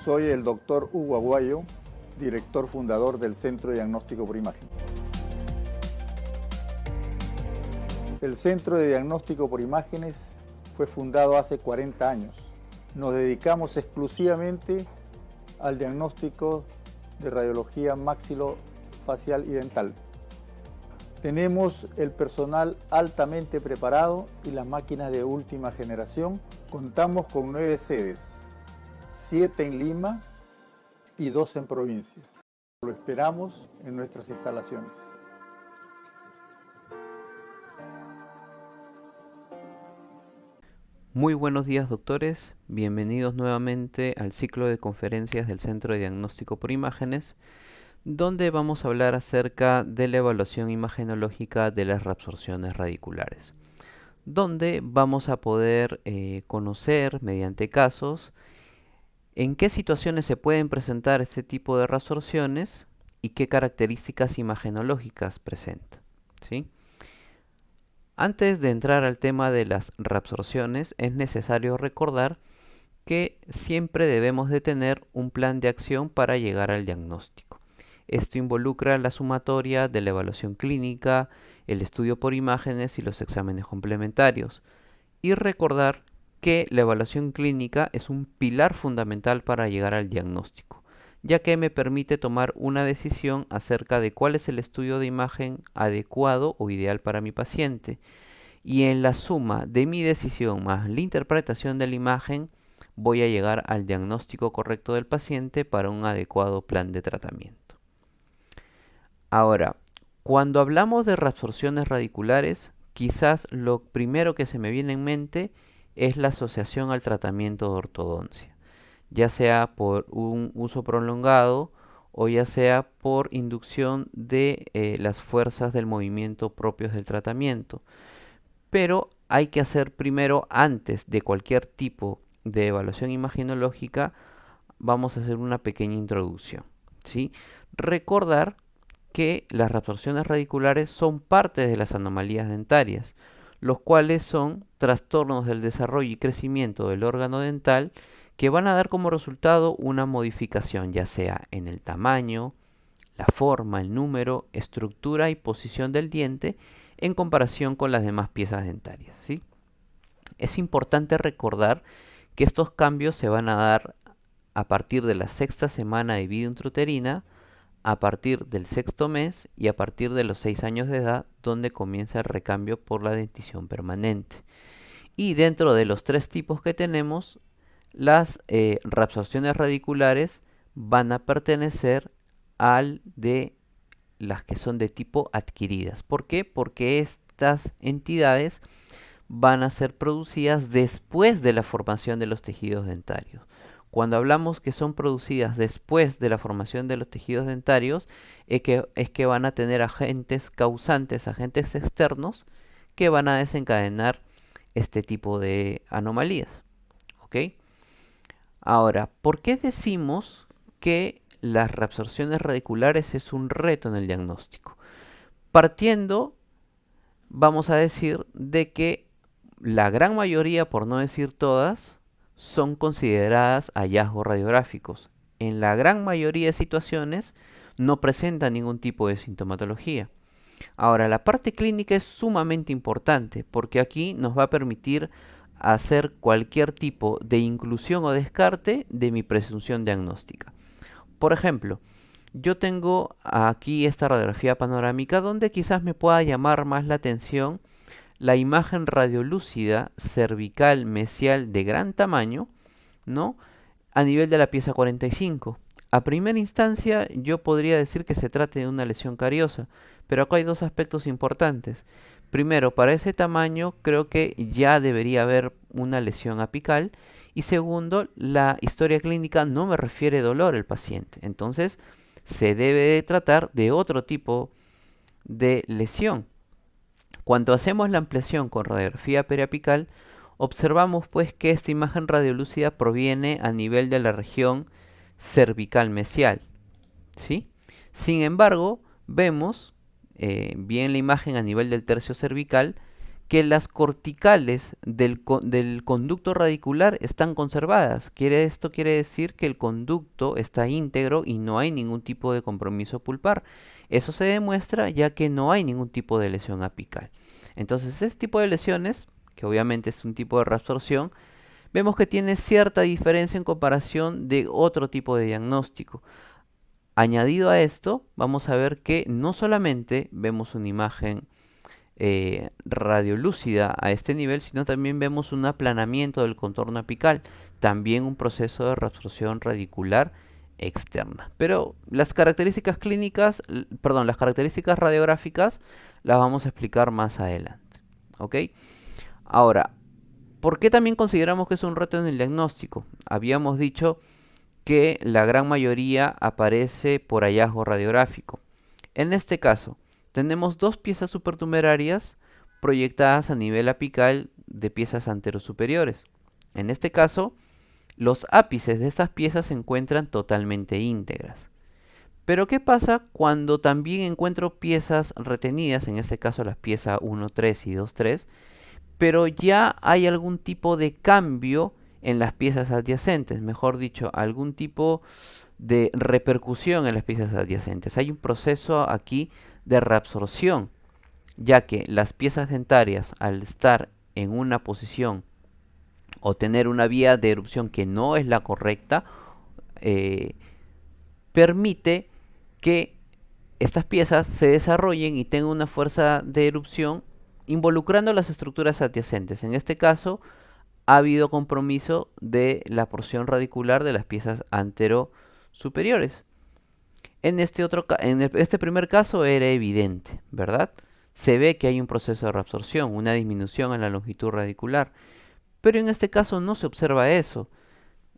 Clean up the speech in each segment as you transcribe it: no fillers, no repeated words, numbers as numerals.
Soy el doctor Hugo Aguayo, director fundador del Centro de Diagnóstico por Imagen. El Centro de Diagnóstico por Imágenes fue fundado hace 40 años. Nos dedicamos exclusivamente al diagnóstico de radiología maxilofacial y dental. Tenemos el personal altamente preparado y las máquinas de última generación. Contamos con 9 sedes, 7 en Lima y 2 en provincias. Lo esperamos en nuestras instalaciones. Muy buenos días, doctores. Bienvenidos nuevamente al ciclo de conferencias del Centro de Diagnóstico por Imágenes, donde vamos a hablar acerca de la evaluación imagenológica de las reabsorciones radiculares, donde vamos a poder conocer mediante casos en qué situaciones se pueden presentar este tipo de reabsorciones y qué características imagenológicas presenta, ¿sí? Antes de entrar al tema de las reabsorciones, es necesario recordar que siempre debemos de tener un plan de acción para llegar al diagnóstico. Esto involucra la sumatoria de la evaluación clínica, el estudio por imágenes y los exámenes complementarios. Y recordar que la evaluación clínica es un pilar fundamental para llegar al diagnóstico, ya que me permite tomar una decisión acerca de cuál es el estudio de imagen adecuado o ideal para mi paciente. Y en la suma de mi decisión más la interpretación de la imagen, voy a llegar al diagnóstico correcto del paciente para un adecuado plan de tratamiento. Ahora, cuando hablamos de reabsorciones radiculares, quizás lo primero que se me viene en mente es la asociación al tratamiento de ortodoncia, ya sea por un uso prolongado o ya sea por inducción de las fuerzas del movimiento propios del tratamiento. Pero hay que hacer primero, antes de cualquier tipo de evaluación imagenológica, vamos a hacer una pequeña introducción, ¿sí? Recordar que las reabsorciones radiculares son parte de las anomalías dentarias, los cuales son trastornos del desarrollo y crecimiento del órgano dental que van a dar como resultado una modificación, ya sea en el tamaño, la forma, el número, estructura y posición del diente en comparación con las demás piezas dentarias, ¿sí? Es importante recordar que estos cambios se van a dar a partir de la 6ª semana de vida intrauterina, a partir del 6º mes y a partir de los 6 años de edad, donde comienza el recambio por la dentición permanente. Y dentro de los 3 tipos que tenemos, las reabsorciones radiculares van a pertenecer al de las que son de tipo adquiridas. ¿Por qué? Porque estas entidades van a ser producidas después de la formación de los tejidos dentarios. Cuando hablamos que son producidas después de la formación de los tejidos dentarios, es que van a tener agentes causantes, agentes externos, que van a desencadenar este tipo de anomalías, ¿ok? Ahora, ¿por qué decimos que las reabsorciones radiculares es un reto en el diagnóstico? Partiendo, vamos a decir, de que la gran mayoría, por no decir todas, son consideradas hallazgos radiográficos. En la gran mayoría de situaciones no presentan ningún tipo de sintomatología. Ahora, la parte clínica es sumamente importante porque aquí nos va a permitir hacer cualquier tipo de inclusión o descarte de mi presunción diagnóstica. Por ejemplo, yo tengo aquí esta radiografía panorámica donde quizás me pueda llamar más la atención la imagen radiolúcida cervical mesial de gran tamaño, ¿no?, a nivel de la pieza 45. A primera instancia yo podría decir que se trate de una lesión cariosa, pero acá hay 2 aspectos importantes. Primero, para ese tamaño creo que ya debería haber una lesión apical, y segundo, la historia clínica no me refiere dolor al paciente, entonces se debe de tratar de otro tipo de lesión. Cuando hacemos la ampliación con radiografía periapical, observamos pues que esta imagen radiolúcida proviene a nivel de la región cervical mesial, ¿sí? Sin embargo, vemos bien la imagen a nivel del tercio cervical que las corticales del conducto radicular están conservadas. Esto quiere decir que el conducto está íntegro y no hay ningún tipo de compromiso pulpar. Eso se demuestra ya que no hay ningún tipo de lesión apical. Entonces, este tipo de lesiones, que obviamente es un tipo de reabsorción, vemos que tiene cierta diferencia en comparación de otro tipo de diagnóstico. Añadido a esto, vamos a ver que no solamente vemos una imagen radiolúcida a este nivel, sino también vemos un aplanamiento del contorno apical, también un proceso de reabsorción radicular externa. Pero las características clínicas, perdón, las características radiográficas las vamos a explicar más adelante. ¿Ok? Ahora, ¿por qué también consideramos que es un reto en el diagnóstico? Habíamos dicho que la gran mayoría aparece por hallazgo radiográfico. En este caso, tenemos dos piezas supernumerarias proyectadas a nivel apical de piezas anterosuperiores. En este caso, los ápices de estas piezas se encuentran totalmente íntegras. Pero ¿qué pasa cuando también encuentro piezas retenidas, en este caso las piezas 1.3 y 2.3, pero ya hay algún tipo de cambio en las piezas adyacentes, mejor dicho, algún tipo de repercusión en las piezas adyacentes? Hay un proceso aquí de reabsorción, ya que las piezas dentarias, al estar en una posición o tener una vía de erupción que no es la correcta, permite que estas piezas se desarrollen y tengan una fuerza de erupción involucrando las estructuras adyacentes. En este caso, ha habido compromiso de la porción radicular de las piezas anterosuperiores. En este primer caso era evidente, ¿verdad? Se ve que hay un proceso de reabsorción, una disminución en la longitud radicular. Pero en este caso no se observa eso.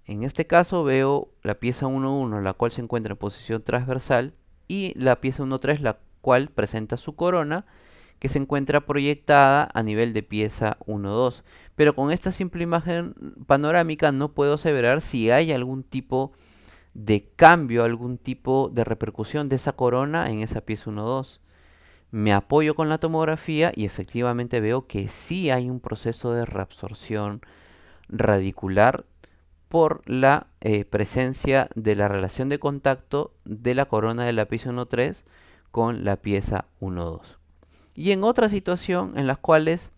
En este caso veo la pieza 1.1, la cual se encuentra en posición transversal, y la pieza 1.3, la cual presenta su corona, que se encuentra proyectada a nivel de pieza 1.2. Pero con esta simple imagen panorámica no puedo aseverar si hay algún tipo de cambio, algún tipo de repercusión de esa corona en esa pieza 1.2. Me apoyo con la tomografía y efectivamente veo que sí hay un proceso de reabsorción radicular por la presencia de la relación de contacto de la corona de la pieza 1.3 con la pieza 1.2. Y en otra situación en las cuales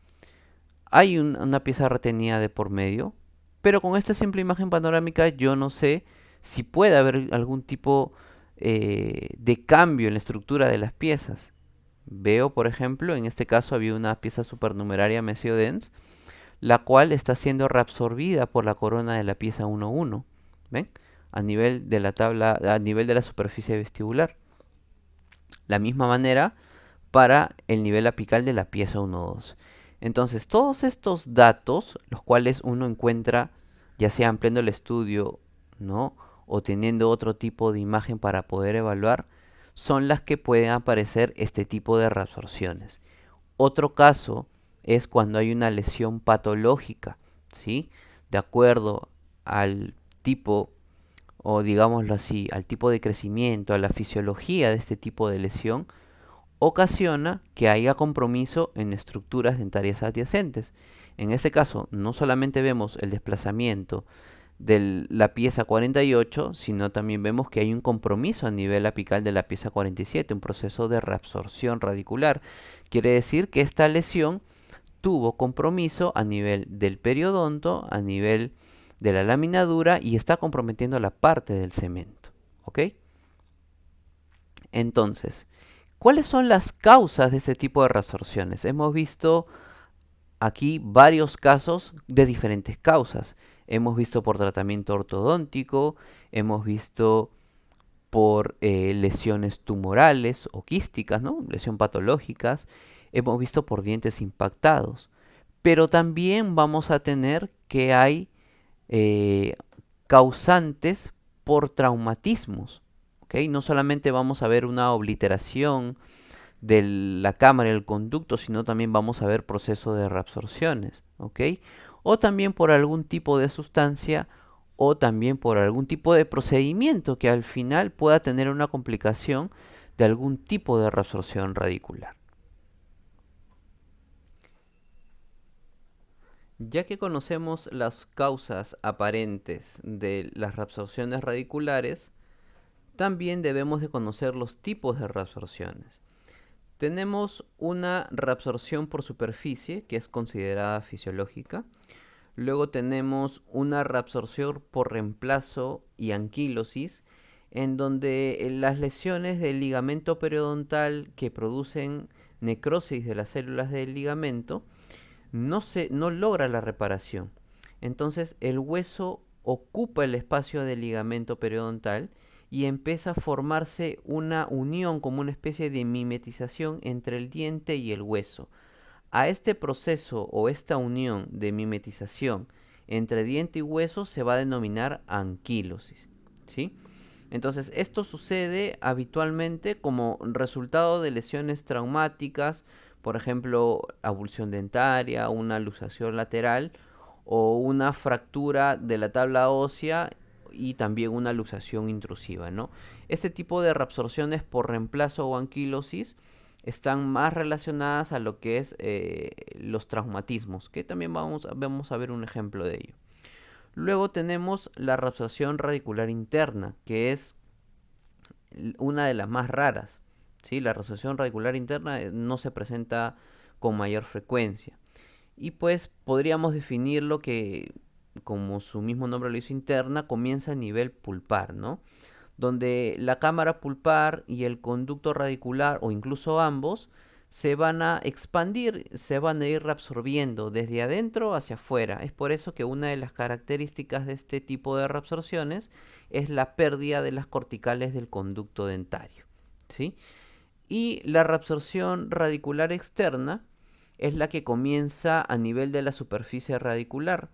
hay una pieza retenida de por medio, pero con esta simple imagen panorámica yo no sé si puede haber algún tipo de cambio en la estructura de las piezas. Veo, por ejemplo, en este caso había una pieza supernumeraria mesiodens, la cual está siendo reabsorbida por la corona de la pieza 1.1, ¿ven? A nivel de la tabla, a nivel de la superficie vestibular. La misma manera para el nivel apical de la pieza 1.2. Entonces, todos estos datos, los cuales uno encuentra ya sea ampliando el estudio, ¿no?, o teniendo otro tipo de imagen para poder evaluar, son las que pueden aparecer este tipo de reabsorciones. Otro caso es cuando hay una lesión patológica, ¿sí? De acuerdo al tipo, o digámoslo así, al tipo de crecimiento, a la fisiología de este tipo de lesión, ocasiona que haya compromiso en estructuras dentarias adyacentes. En este caso, no solamente vemos el desplazamiento de la pieza 48, sino también vemos que hay un compromiso a nivel apical de la pieza 47, un proceso de reabsorción radicular. Quiere decir que esta lesión tuvo compromiso a nivel del periodonto, a nivel de la lámina dura y está comprometiendo la parte del cemento. ¿Ok? Entonces, ¿cuáles son las causas de este tipo de reabsorciones? Hemos visto aquí varios casos de diferentes causas. Hemos visto por tratamiento ortodóntico, hemos visto por lesiones tumorales o quísticas, ¿no?, lesión patológicas, hemos visto por dientes impactados, pero también vamos a tener que hay causantes por traumatismos, ¿okay? No solamente vamos a ver una obliteración de la cámara y el conducto, sino también vamos a ver proceso de reabsorciones, ¿ok? O también por algún tipo de sustancia o también por algún tipo de procedimiento que al final pueda tener una complicación de algún tipo de reabsorción radicular. Ya que conocemos las causas aparentes de las reabsorciones radiculares, también debemos de conocer los tipos de reabsorciones. Tenemos una reabsorción por superficie, que es considerada fisiológica. Luego tenemos una reabsorción por reemplazo y anquilosis, en donde las lesiones del ligamento periodontal que producen necrosis de las células del ligamento no logra la reparación. Entonces el hueso ocupa el espacio del ligamento periodontal y empieza a formarse una unión como una especie de mimetización entre el diente y el hueso. A este proceso o esta unión de mimetización entre diente y hueso se va a denominar anquilosis, ¿sí? Entonces, esto sucede habitualmente como resultado de lesiones traumáticas, por ejemplo, abulsión dentaria, una luxación lateral o una fractura de la tabla ósea y también una luxación intrusiva, ¿no? Este tipo de reabsorciones por reemplazo o anquilosis están más relacionadas a lo que es los traumatismos, que también vamos a ver un ejemplo de ello. Luego tenemos la reabsorción radicular interna, que es una de las más raras. ¿Sí? La reabsorción radicular interna no se presenta con mayor frecuencia. Y pues podríamos definirlo que, como su mismo nombre lo dice, interna, comienza a nivel pulpar, ¿no? Donde la cámara pulpar y el conducto radicular, o incluso ambos, se van a expandir, se van a ir reabsorbiendo desde adentro hacia afuera. Es por eso que una de las características de este tipo de reabsorciones es la pérdida de las corticales del conducto dentario, ¿sí? Y la reabsorción radicular externa es la que comienza a nivel de la superficie radicular.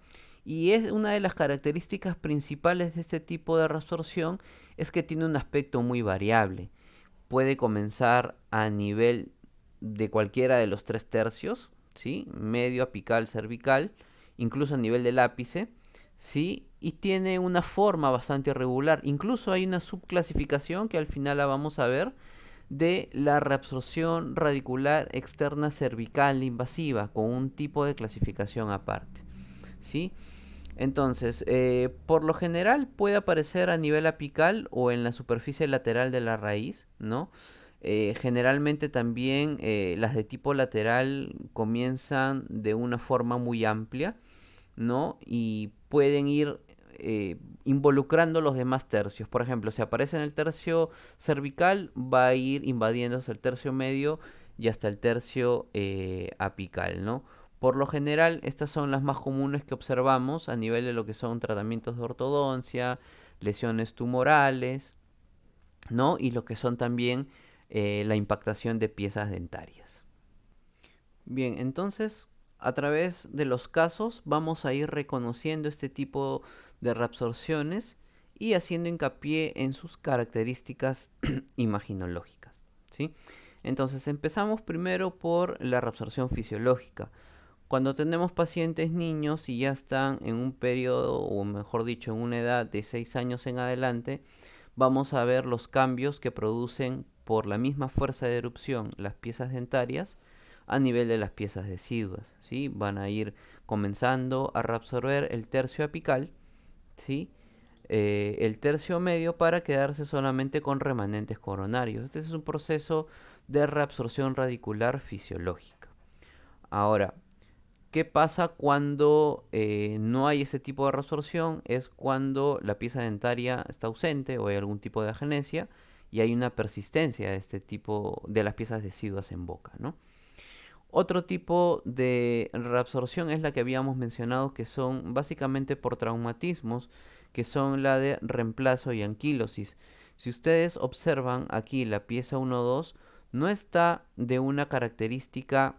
Y es una de las características principales de este tipo de reabsorción es que tiene un aspecto muy variable. Puede comenzar a nivel de cualquiera de los 3/3, ¿sí? Medio, apical, cervical, incluso a nivel del ápice, ¿sí? Y tiene una forma bastante irregular. Incluso hay una subclasificación que al final la vamos a ver de la reabsorción radicular externa cervical invasiva con un tipo de clasificación aparte, ¿sí? Entonces, por lo general puede aparecer a nivel apical o en la superficie lateral de la raíz, ¿no? Generalmente también las de tipo lateral comienzan de una forma muy amplia, ¿no? Y pueden ir involucrando los demás tercios. Por ejemplo, si aparece en el tercio cervical, va a ir invadiendo hasta el tercio medio y hasta el tercio apical, ¿no? Por lo general, estas son las más comunes que observamos a nivel de lo que son tratamientos de ortodoncia, lesiones tumorales, ¿no? Y lo que son también la impactación de piezas dentarias. Bien, entonces a través de los casos vamos a ir reconociendo este tipo de reabsorciones y haciendo hincapié en sus características imaginológicas, ¿sí? Entonces empezamos primero por la reabsorción fisiológica. Cuando tenemos pacientes niños y ya están en un periodo, o mejor dicho, en una edad de 6 años en adelante, vamos a ver los cambios que producen por la misma fuerza de erupción las piezas dentarias a nivel de las piezas deciduas, ¿sí? Van a ir comenzando a reabsorber el tercio apical, ¿sí? El tercio medio para quedarse solamente con remanentes coronarios. Este es un proceso de reabsorción radicular fisiológica. Ahora, ¿qué pasa cuando no hay ese tipo de reabsorción? Es cuando la pieza dentaria está ausente o hay algún tipo de agenesia y hay una persistencia de este tipo de las piezas deciduas en boca, ¿no? Otro tipo de reabsorción es la que habíamos mencionado, que son básicamente por traumatismos, que son la de reemplazo y anquilosis. Si ustedes observan aquí la pieza 1-2, no está de una característica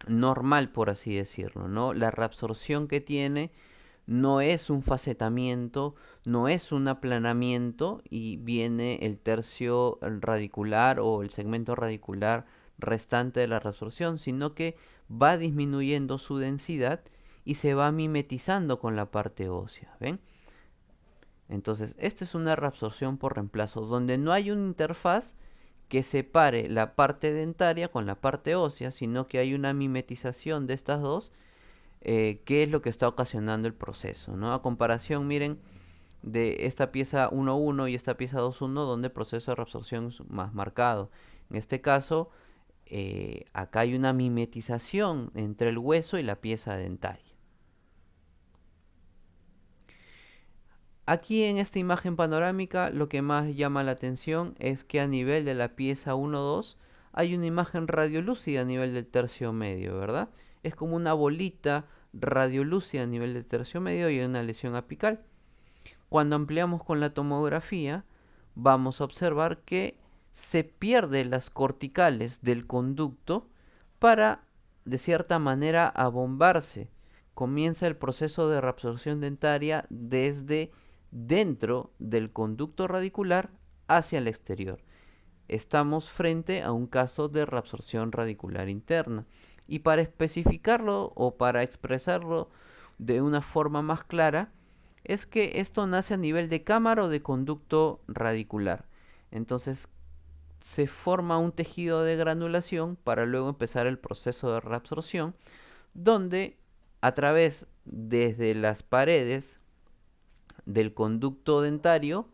normal, por así decirlo, ¿no? La reabsorción que tiene no es un facetamiento, no es un aplanamiento y viene el tercio radicular o el segmento radicular restante de la reabsorción, sino que va disminuyendo su densidad y se va mimetizando con la parte ósea, ¿ven? Entonces, esta es una reabsorción por reemplazo, donde no hay una interfaz que separe la parte dentaria con la parte ósea, sino que hay una mimetización de estas dos qué es lo que está ocasionando el proceso, ¿no? A comparación, miren, de esta pieza 1.1 y esta pieza 2.1, donde el proceso de reabsorción es más marcado. En este caso, acá hay una mimetización entre el hueso y la pieza dentaria. Aquí en esta imagen panorámica lo que más llama la atención es que a nivel de la pieza 1-2 hay una imagen radiolúcida a nivel del tercio medio, ¿verdad? Es como una bolita radiolúcida a nivel del tercio medio y una lesión apical. Cuando ampliamos con la tomografía vamos a observar que se pierden las corticales del conducto para de cierta manera abombarse. Comienza el proceso de reabsorción dentaria desde dentro del conducto radicular hacia el exterior. Estamos frente a un caso de reabsorción radicular interna. Y para especificarlo o para expresarlo de una forma más clara, es que esto nace a nivel de cámara o de conducto radicular. Entonces se forma un tejido de granulación para luego empezar el proceso de reabsorción, donde a través desde las paredes del conducto dentario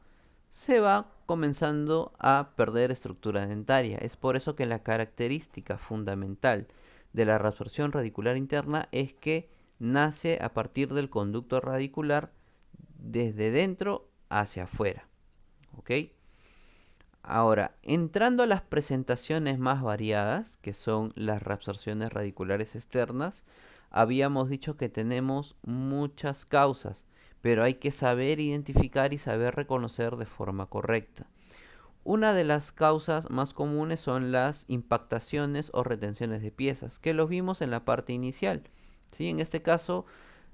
se va comenzando a perder estructura dentaria. Es por eso que la característica fundamental de la reabsorción radicular interna es que nace a partir del conducto radicular desde dentro hacia afuera. ¿Ok? Ahora, entrando a las presentaciones más variadas, que son las reabsorciones radiculares externas, habíamos dicho que tenemos muchas causas, pero hay que saber identificar y saber reconocer de forma correcta. Una de las causas más comunes son las impactaciones o retenciones de piezas, que los vimos en la parte inicial. ¿Sí? En este caso,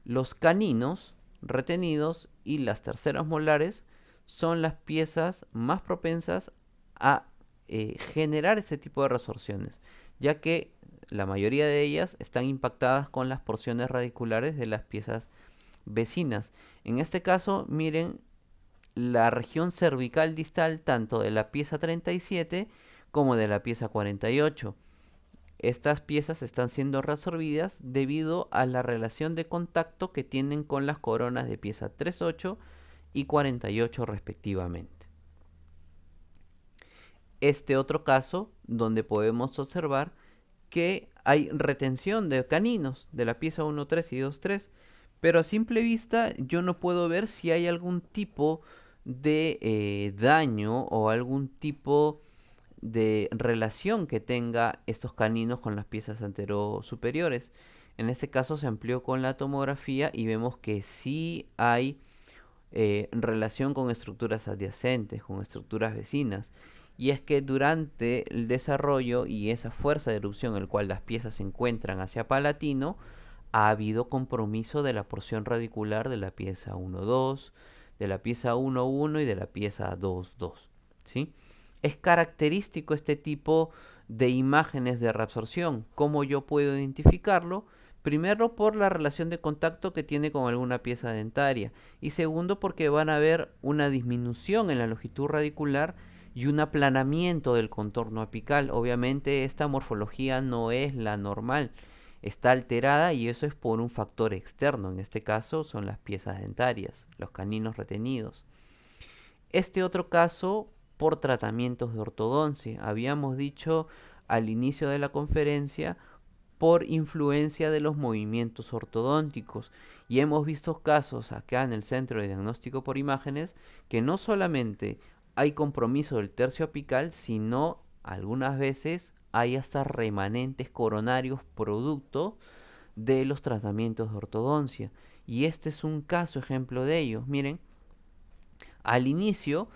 los caninos retenidos y las terceras molares son las piezas más propensas a generar este tipo de resorciones, ya que la mayoría de ellas están impactadas con las porciones radiculares de las piezas vecinas. En este caso, miren la región cervical distal tanto de la pieza 37 como de la pieza 48. Estas piezas están siendo reabsorbidas debido a la relación de contacto que tienen con las coronas de pieza 38 y 48 respectivamente. Este otro caso donde podemos observar que hay retención de caninos de la pieza 1.3 y 2.3, pero a simple vista yo no puedo ver si hay algún tipo de daño o algún tipo de relación que tenga estos caninos con las piezas anterosuperiores. En este caso se amplió con la tomografía y vemos que sí hay relación con estructuras adyacentes, con estructuras vecinas. Y es que durante el desarrollo y esa fuerza de erupción en el cual las piezas se encuentran hacia palatino, ha habido compromiso de la porción radicular de la pieza 1.2, de la pieza 1.1 y de la pieza 2.2. ¿Sí? Es característico este tipo de imágenes de reabsorción. ¿Cómo yo puedo identificarlo? Primero, por la relación de contacto que tiene con alguna pieza dentaria. Y segundo, porque van a ver una disminución en la longitud radicular y un aplanamiento del contorno apical. Obviamente esta morfología no es la normal, está alterada y eso es por un factor externo. En este caso son las piezas dentarias, los caninos retenidos. Este otro caso por tratamientos de ortodoncia. Habíamos dicho al inicio de la conferencia por influencia de los movimientos ortodónticos. Y hemos visto casos acá en el Centro de Diagnóstico por Imágenes que no solamente hay compromiso del tercio apical, sino algunas veces hay hasta remanentes coronarios producto de los tratamientos de ortodoncia. Y este es un caso ejemplo de ello. Miren, al inicio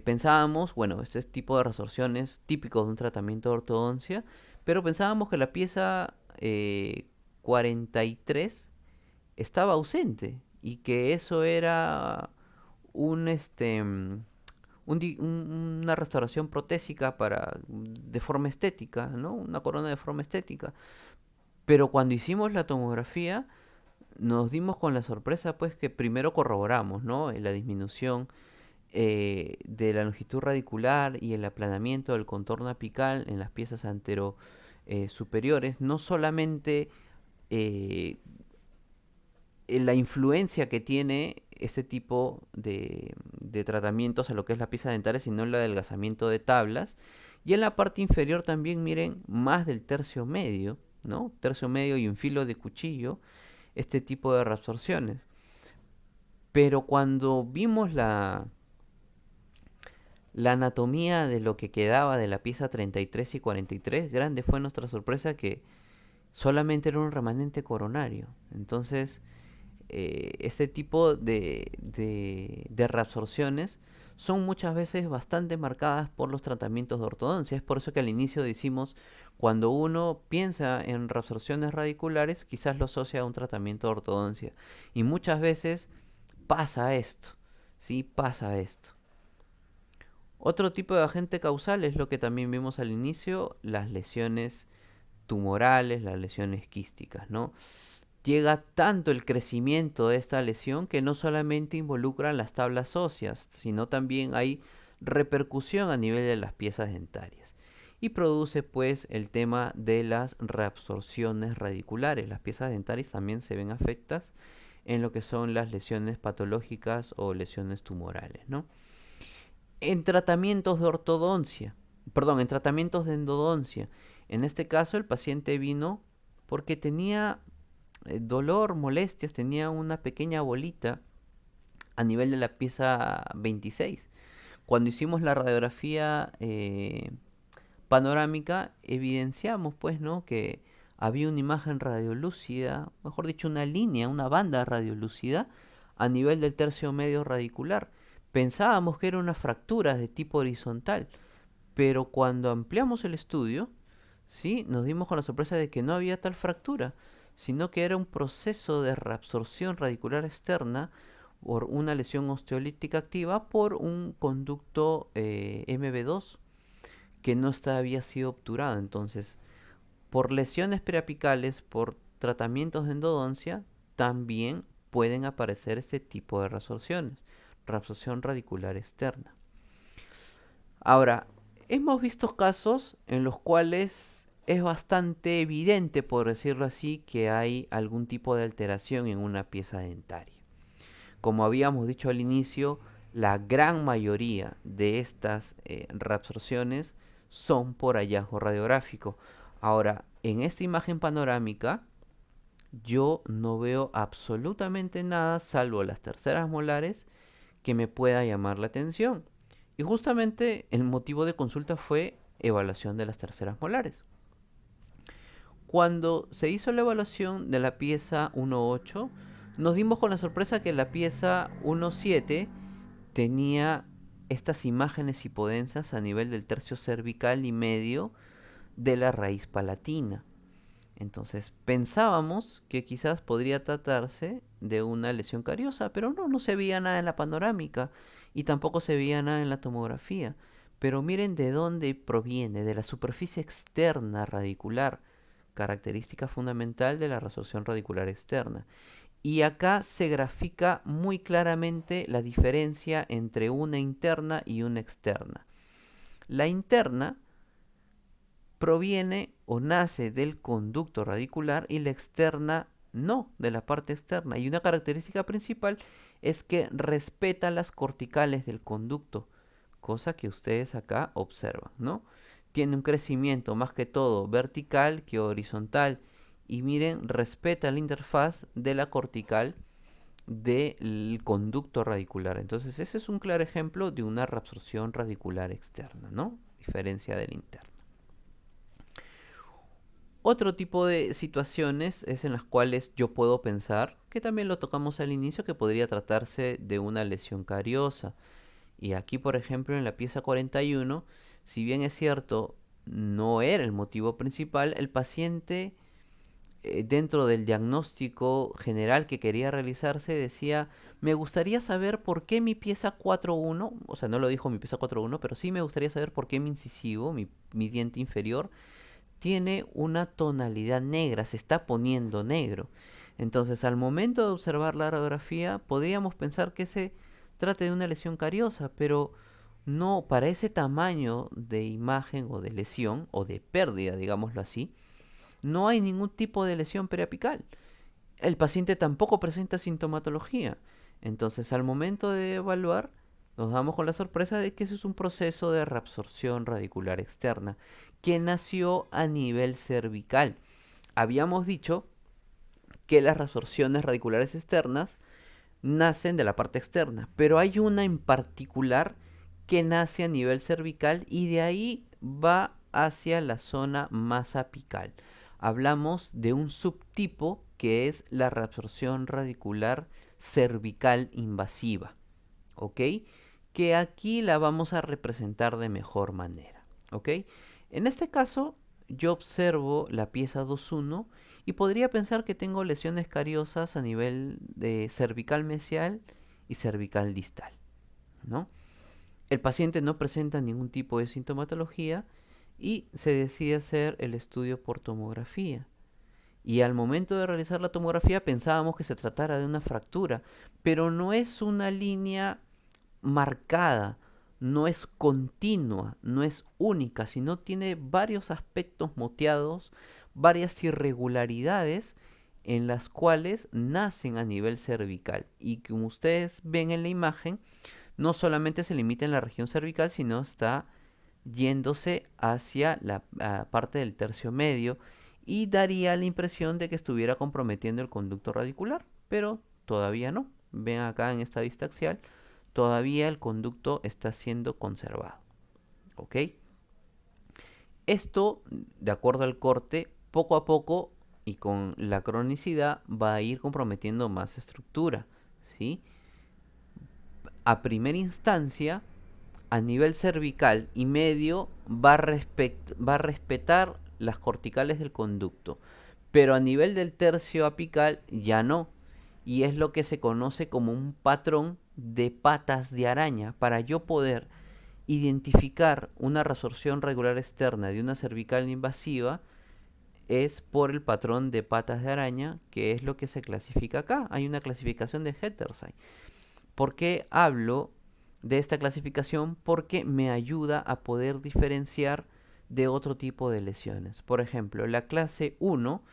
pensábamos, bueno, este tipo de resorciones típicos de un tratamiento de ortodoncia, pero pensábamos que la pieza 43 estaba ausente y que eso era un una restauración protésica de forma estética, ¿no? Una corona de forma estética. Pero cuando hicimos la tomografía, nos dimos con la sorpresa, pues, que primero corroboramos, ¿no? La disminución de la longitud radicular y el aplanamiento del contorno apical en las piezas antero superiores, no solamente la influencia que tiene este tipo de tratamientos a lo que es la pieza dentaria, sino el adelgazamiento de tablas. Y en la parte inferior también, miren, más del tercio medio, ¿no? Tercio medio y un filo de cuchillo, este tipo de reabsorciones. Pero cuando vimos la anatomía de lo que quedaba de la pieza 33 y 43, grande fue nuestra sorpresa que solamente era un remanente coronario. Entonces, este tipo de reabsorciones son muchas veces bastante marcadas por los tratamientos de ortodoncia. Es por eso que al inicio decimos, cuando uno piensa en reabsorciones radiculares, quizás lo asocia a un tratamiento de ortodoncia. Y muchas veces pasa esto, ¿sí? Pasa esto. Otro tipo de agente causal es lo que también vimos al inicio, las lesiones tumorales, las lesiones quísticas, ¿no? Llega tanto el crecimiento de esta lesión que no solamente involucra las tablas óseas, sino también hay repercusión a nivel de las piezas dentarias. Y produce pues el tema de las reabsorciones radiculares. Las piezas dentarias también se ven afectadas en lo que son las lesiones patológicas o lesiones tumorales, ¿no? En tratamientos de ortodoncia, perdón, en tratamientos de endodoncia, en este caso el paciente vino porque tenía dolor, molestias, tenía una pequeña bolita a nivel de la pieza 26. Cuando hicimos la radiografía panorámica, evidenciamos pues, ¿no?, que había una imagen radiolúcida, mejor dicho, una línea, una banda radiolúcida a nivel del tercio medio radicular. Pensábamos que era una fractura de tipo horizontal, pero cuando ampliamos el estudio, ¿sí?, nos dimos con la sorpresa de que no había tal fractura, sino que era un proceso de reabsorción radicular externa por una lesión osteolítica activa por un conducto MB2 que no había sido obturado. Entonces, por lesiones periapicales, por tratamientos de endodoncia, también pueden aparecer este tipo de reabsorciones, reabsorción radicular externa. Ahora, hemos visto casos en los cuales es bastante evidente, por decirlo así, que hay algún tipo de alteración en una pieza dentaria. Como habíamos dicho al inicio, la gran mayoría de estas reabsorciones son por hallazgo radiográfico. Ahora, en esta imagen panorámica, yo no veo absolutamente nada, salvo las terceras molares, que me pueda llamar la atención. Y justamente el motivo de consulta fue evaluación de las terceras molares. Cuando se hizo la evaluación de la pieza 1.8, nos dimos con la sorpresa que la pieza 1.7 tenía estas imágenes hipodensas a nivel del tercio cervical y medio de la raíz palatina. Entonces pensábamos que quizás podría tratarse de una lesión cariosa, pero no se veía nada en la panorámica y tampoco se veía nada en la tomografía. Pero miren de dónde proviene, de la superficie externa radicular, característica fundamental de la resorción radicular externa. Y acá se grafica muy claramente la diferencia entre una interna y una externa. La interna proviene o nace del conducto radicular y la externa no, de la parte externa. Y una característica principal es que respeta las corticales del conducto, cosa que ustedes acá observan, ¿no? Tiene un crecimiento más que todo vertical que horizontal. Y miren, respeta la interfaz de la cortical del conducto radicular. Entonces ese es un claro ejemplo de una reabsorción radicular externa, ¿no? Diferencia del interno. Otro tipo de situaciones es en las cuales yo puedo pensar, que también lo tocamos al inicio, que podría tratarse de una lesión cariosa. Y aquí, por ejemplo, en la pieza 41, si bien es cierto, no era el motivo principal, el paciente dentro del diagnóstico general que quería realizarse decía, me gustaría saber por qué mi pieza 4.1, o sea, no lo dijo mi pieza 4.1, pero sí me gustaría saber por qué mi incisivo, mi diente inferior, tiene una tonalidad negra, se está poniendo negro. Entonces, al momento de observar la radiografía, podríamos pensar que se trate de una lesión cariosa, pero no, para ese tamaño de imagen o de lesión, o de pérdida, digámoslo así, no hay ningún tipo de lesión periapical. el paciente tampoco presenta sintomatología. Entonces, al momento de evaluar, nos damos con la sorpresa de que ese es un proceso de reabsorción radicular externa que nació a nivel cervical. Habíamos dicho que las reabsorciones radiculares externas nacen de la parte externa, pero hay una en particular que nace a nivel cervical y de ahí va hacia la zona más apical. Hablamos de un subtipo que es la reabsorción radicular cervical invasiva, ¿ok? Que aquí la vamos a representar de mejor manera, ¿ok? En este caso, yo observo la pieza 2.1 y podría pensar que tengo lesiones cariosas a nivel de cervical mesial y cervical distal, ¿no? El paciente no presenta ningún tipo de sintomatología y se decide hacer el estudio por tomografía. Y al momento de realizar la tomografía pensábamos que se tratara de una fractura, pero no es una línea marcada, no es continua, no es única, sino tiene varios aspectos moteados, varias irregularidades en las cuales nacen a nivel cervical. Y como ustedes ven en la imagen, no solamente se limita en la región cervical, sino está yéndose hacia la parte del tercio medio y daría la impresión de que estuviera comprometiendo el conducto radicular, pero todavía no. Ven acá en esta vista axial, todavía el conducto está siendo conservado. ¿Ok? Esto, de acuerdo al corte, poco a poco y con la cronicidad va a ir comprometiendo más estructura, ¿sí? A primera instancia, a nivel cervical y medio va a respetar las corticales del conducto, pero a nivel del tercio apical ya no, y es lo que se conoce como un patrón de patas de araña. Para yo poder identificar una resorción regular externa de una cervical invasiva es por el patrón de patas de araña, que es lo que se clasifica acá. Hay una clasificación de Hettersay. ¿Por qué hablo de esta clasificación? Porque me ayuda a poder diferenciar de otro tipo de lesiones. Por ejemplo, la clase 1,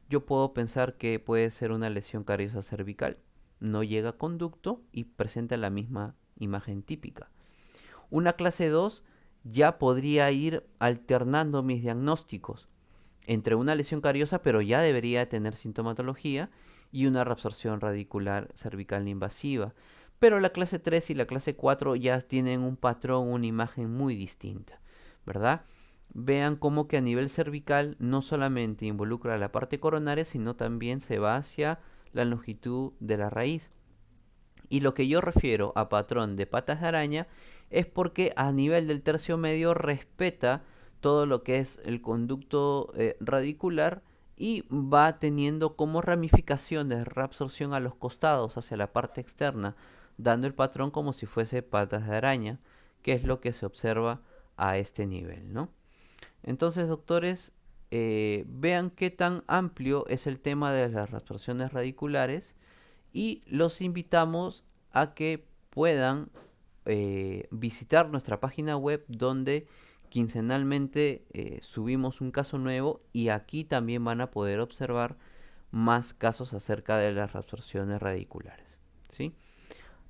yo puedo pensar que puede ser una lesión cariosa cervical. No llega a conducto y presenta la misma imagen típica. Una clase 2 ya podría ir alternando mis diagnósticos entre una lesión cariosa, pero ya debería tener sintomatología, y una reabsorción radicular cervical invasiva. Pero la clase 3 y la clase 4 ya tienen un patrón, una imagen muy distinta, ¿verdad? Vean cómo que a nivel cervical no solamente involucra la parte coronaria, sino también se va hacia la longitud de la raíz. Y lo que yo refiero a patrón de patas de araña es porque a nivel del tercio medio respeta todo lo que es el conducto radicular y va teniendo como ramificaciones de reabsorción a los costados hacia la parte externa, dando el patrón como si fuese patas de araña, que es lo que se observa a este nivel, ¿no? Entonces, doctores, vean qué tan amplio es el tema de las reabsorciones radiculares y los invitamos a que puedan visitar nuestra página web donde quincenalmente subimos un caso nuevo y aquí también van a poder observar más casos acerca de las reabsorciones radiculares, ¿sí?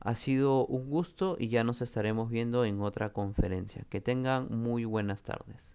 Ha sido un gusto y ya nos estaremos viendo en otra conferencia. Que tengan muy buenas tardes.